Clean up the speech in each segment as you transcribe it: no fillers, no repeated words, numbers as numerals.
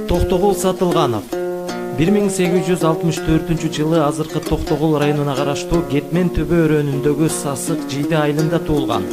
Токтогул Сатылганов 1864-жылы азыркы Токтогул районуна караштуу Кетмен Төбө өрөөнүндөгү Сасык Жийде айылында туулган.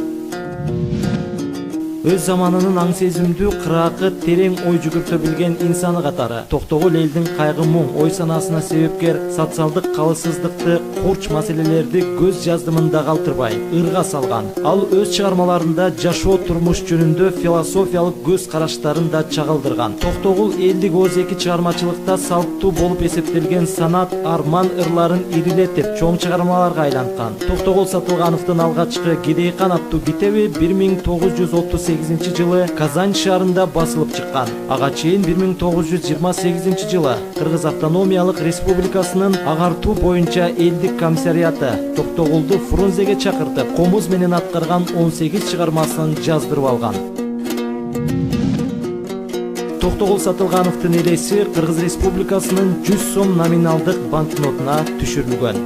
Өз заманынын аң сезимдүү, кыраакы, терең ой жүгүртө билген инсаны катары Токтогул элдин кайгы-муң, ой санаасына себепкер социалдык калысыздыкты, курч маселелерди көз жаздымында калтырбай, ырга салган. Ал өз чыгармаларында жашоо турмуш жөнүндө философиялык көз караштарын да чагылдырган. Токтогул элдик ооз эки чыгармачылыкта салттуу болуп эсептелген санат, арман ырларын ирилетип, чоң чыгармаларга айланткан. Токтогул Сатылгановдун алгачкы Кедей кан аттуу китеби 1938 жылы Казань шаарында басылып чыккан. Ага чейин 1928 жылы Кыргыз автономиялык республикасынын агартуу боюнча элдик комиссариаты Токтогулду Фрунзеге чакыртып, комуз менен аткарган 18 чыгармасын жаздырып алган. Токтогул Сатылгановдун элеси Кыргыз республикасынын 100 сом номиналдык банкнотуна түшүрүлгөн.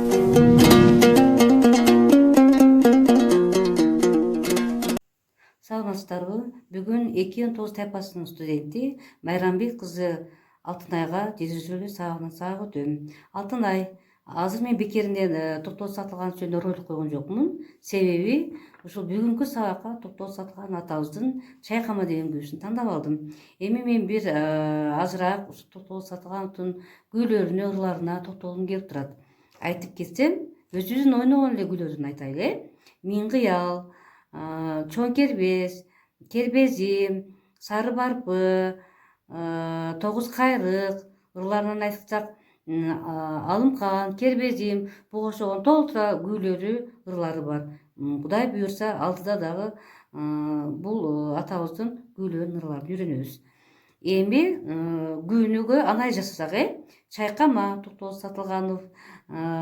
Саламатсыздарбы? Бүгүн 2-9 тайпасынын студенти Майрамбек кызы Алтынайга дирижерлүү саабын өтөм. Алтынай, азыр мен бекеринен Токтогул Сатылганов жөнүндө ролик койгон жокмун. Себеби ушул бүгүнкү сабакка Токтогул Сатылганов атабыздын Чайкама деген күйөөсүн тандап алдым. Эми мен бир азыраак ушул Токтогул Сатылгановдун күүлөрүнө, ырларына токтолгум келип турат. Айтып кетсем, өзүбүздүн ойногон эле күүлөрүн айтайлы. Миң кыял, чоң кербез, кербезим, сары барпы, тогуз кайрык ырларынан айтсак, алымкан, кербезим, буга окшогон толтура күүлөрү, ырлары бар. Кудай буюрса, алдыда дагы бул атабыздын күүлөрүн, ырларын үйрөнөбүз. Эми күүнүгө анай жасасак, Чайкама, Токтогул Сатылганов,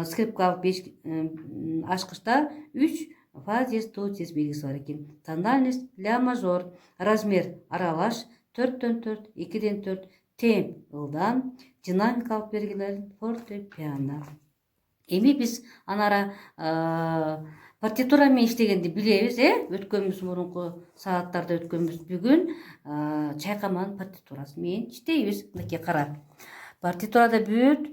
скрипкалык 5 ачкычта 3 фа диез, до диез белгиси бар экен. Тональность ля мажор, размер аралаш 4/4, 2/4, темп ылдам, динамикалык бергилер фортепиано. Эми биз анара партитура менен иштегенди билебиз, өткөнбүз мурунку сааттарда өткөнбүз. Бүгүн Чайкаманын партитурасы менен иштейбиз. Мынакей кара. Партитурада бүт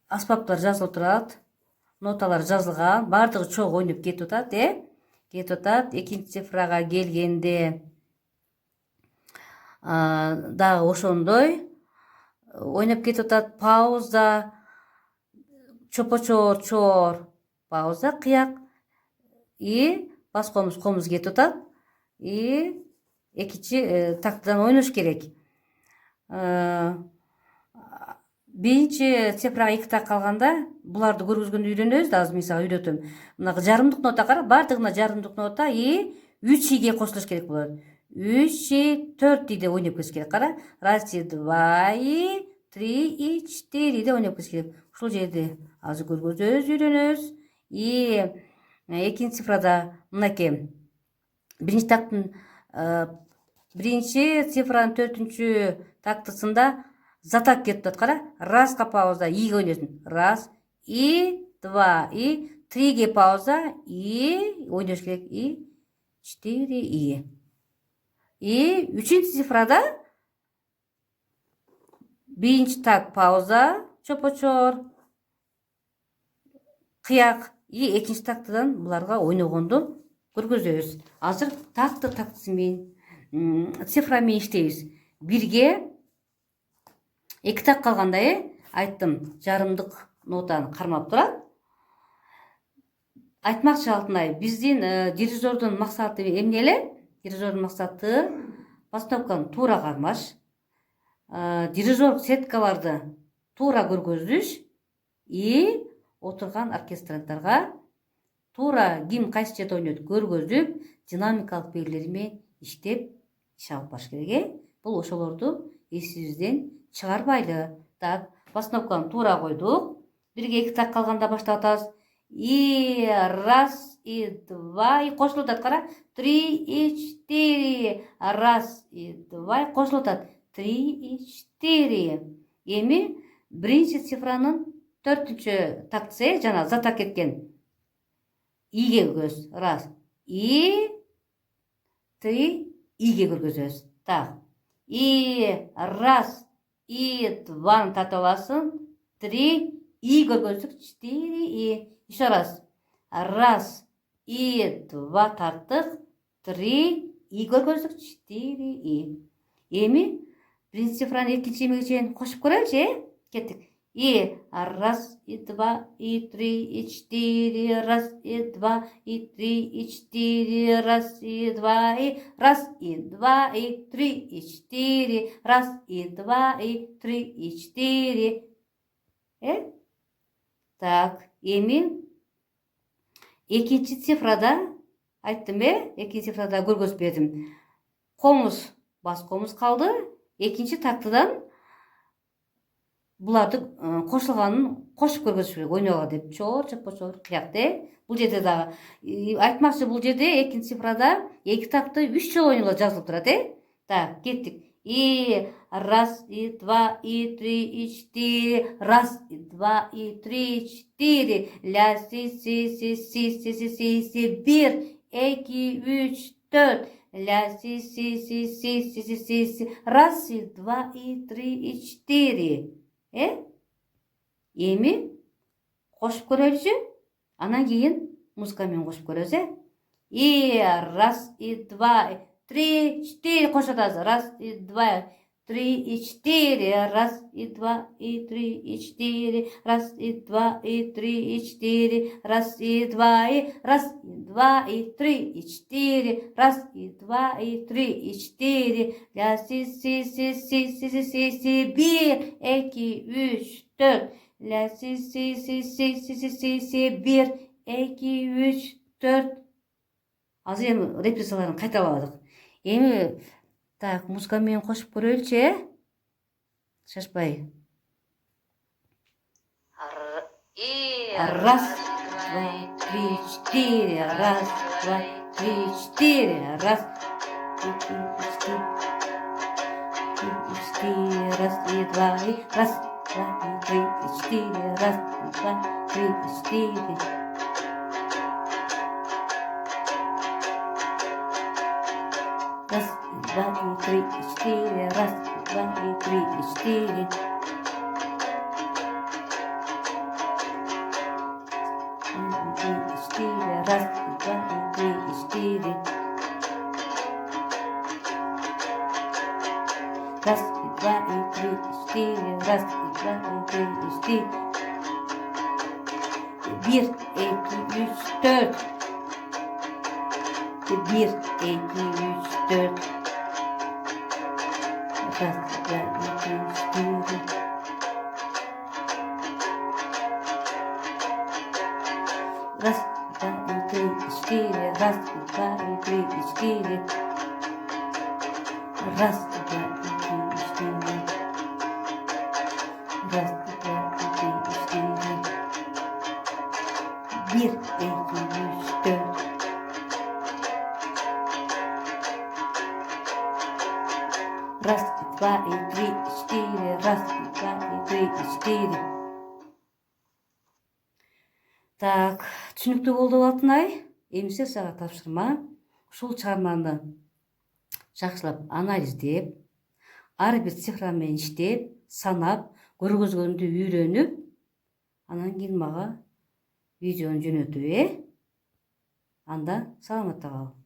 аспаптар жазылып турат. Ноталар жазылган, бардыгы чогуу ойноп кетип атат, кетип атат. Экинчи цифрага келгенде дагы ошондой ойноп кетип атат. Пауза, чопочор, чор, пауза, кыяк, и бас комуз, комуз кетип атат. И экинчи тактыдан ойнош керек. Биринчи цифрага 2 так калганда буларды көргөзгөндө үйрөнөбүз да, азыр мисалы үйрөтөм. Мына жарымдык нота кара, бардыгына жарымдык нота и 3 иге кошулуш керек болот. 3 и 4 иде ойноп кетиш керек. Кара. 1 и 2 и 3 и 4 иде ойноп кетиш керек. Ушул жерди азыр көргөзөбүз, үйрөнөбүз. И экинчи цифрада мынакей. Биринчи тактын биринчи цифранын 4-чү тактысында затак кетип атат. Кара. Разга пауза, иге ойносун. 1 и 2 и 3ге пауза и ойнош керек. И 4 и. И 3-чү цифрада биринчи так пауза, чопочор, кыяк и экинчи тактыдан буларга ойногонду көргөзөбүз. Азыр тактысы менен цифра менен иштейбиз. Бирге 2 так калганда, айттым, жарымдык нотаны кармап турат. Айтмакчы Алтынай, биздин дирижердун максаты эмне эле? Дирижердун максаты постановканы туура кармаш, дирижер сеткаларды туура көргөзүш и отурган оркестранттарга туура ким кайсы жерде ойнойт көргөзүп, динамикалык белгилери менен иштеп иш алып барыш керек. Бул ошолорду эсибизден чыгарбайлы. Так, постановканы туура койдук. Бирге 2 так калганда баштап атабыз. И 1 и 2 и кошулуп атат. Кара. 3 и 4. 1 и 2 кошулуп атат. 3 и 4. Эми биринчи цифранын 4-чү тактысы, жана затак кеткен. иге көргөзөбүз. Раз. И, 3, иге көргөзөбүз. Так. И, раз, и, 2 тартып аласың. 3, и көргөздүк. 4, и. Еще раз. Раз, и, 2 тарттык. 3, и көргөздүк. 4, и. Эми биринчи цифраны экинчи эмеге чейин кошуп көрөлүчү, Кеттик. И, раз, и, 2, и, 3, и, 4, раз, и, 2, и, 3, и, 4, раз, и, 2, и, раз, и, 2, и, 3, и, 4, раз, и, 2, и, 3, и, 4. Так, эми экинчи цифрада айттым, экинчи цифрада көргөзүп бердим. Комуз, бас комуз калды. Экинчи тактыдан буларды кошулганын кошуп көргөзүш керек, ойногоо деп. Чор, чопо, кыякты. Бул жерде дагы айтмакчы, бул жерде экинчи цифрада эки такты 3 жолу ойногоо жазылып турат, Так, кеттик. И, раз, и, 2, и, 3, и, 4, раз, и, 2, и, 3, и, 4, ля, си, 1, 2, 3, 4, ля, си, раз, и, 2, и, 3, и, 4. Эми кошуп көрөлүчү. Анан кийин музыка менен кошуп көрөбүз, И, раз, и, 2, 3, 4 кошуп атабыз. Раз, и, 2, 3, и, 4, раз, и, 2, и, 3, и, 4, раз, и, 2, и, 3, и, 4, раз, и, 2, и, раз, и, 2, и, 3, и, 4, раз, и, 2, и, 3, и, 4, ля, си, 1, 2, 3, 4, ля, си, 1, 2, 3, 4. Азыр эми репризаларын кайталадык. Эми так, музыка менен кошуп көрөлүчү, Шашпай. Раз, 2, 3, 4, раз, 2, 3, 4, раз, 2, 4, раз, и, 2, и, раз, 2, 3, 4, раз, 2, 3, 4. Раз, 2, 3, 4, раз, 2, 3, 4. Раз, 2, 3, 4. Раз, 2, 3, 4. Раз, 2, 3, 4. 1, 2, 3, 4. 1, 2, 3, 4. Раз, 2, 3, 4. Раз, 2, 3, 4. Раз, 2, 3, 4. Раз, 2, 3, 4. Раз, 2, 3, 4. 1, 2, 3, 4. Раз, 2, 3, 4. Раз, 2, 3, 4. Так, түшүнүктүү болду деп атынай. Эмесе сага тапшырма. Ушул чыгарманы жакшылап анализдеп, ар бир цифра менен иштеп, санап, көргөзгөндү үйрөнүп, анан кийин мага видеону жөнөтүп, Анда саламатта кал.